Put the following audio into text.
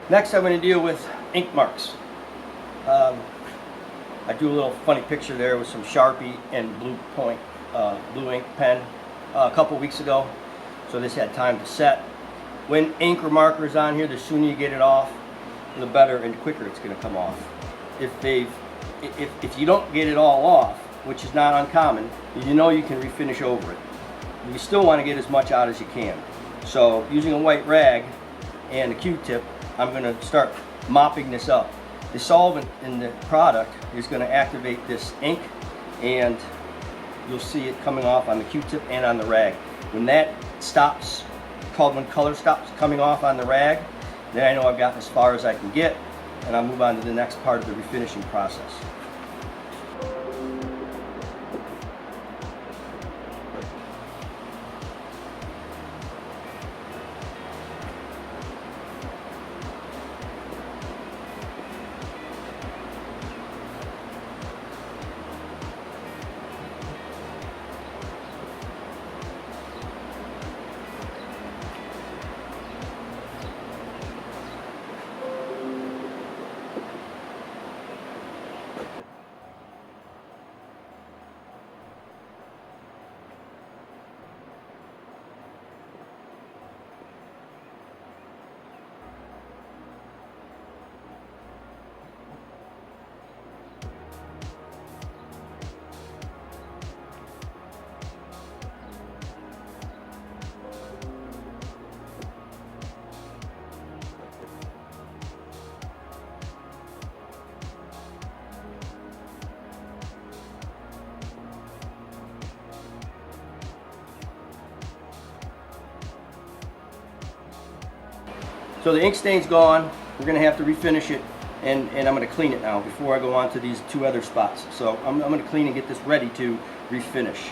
Next, I'm going to deal with ink marks. I do a little funny picture there with some Sharpie and blue point, blue ink pen a couple weeks ago. So this had time to set. When ink or marker is on here, the sooner you get it off, the better and quicker it's going to come off. If you don't get it all off, which is not uncommon, you know you can refinish over it. You still want to get as much out as you can. So using a white rag and a Q-tip, I'm going to start mopping this up. The solvent in the product is going to activate this ink, and you'll see it coming off on the Q-tip and on the rag. When that stops, when color stops coming off on the rag, then I know I've gotten as far as I can get, and I'll move on to the next part of the refinishing process. So the ink stain's gone. We're going to have to refinish it, and I'm going to clean it now before I go on to these two other spots. So I'm going to clean and get this ready to refinish.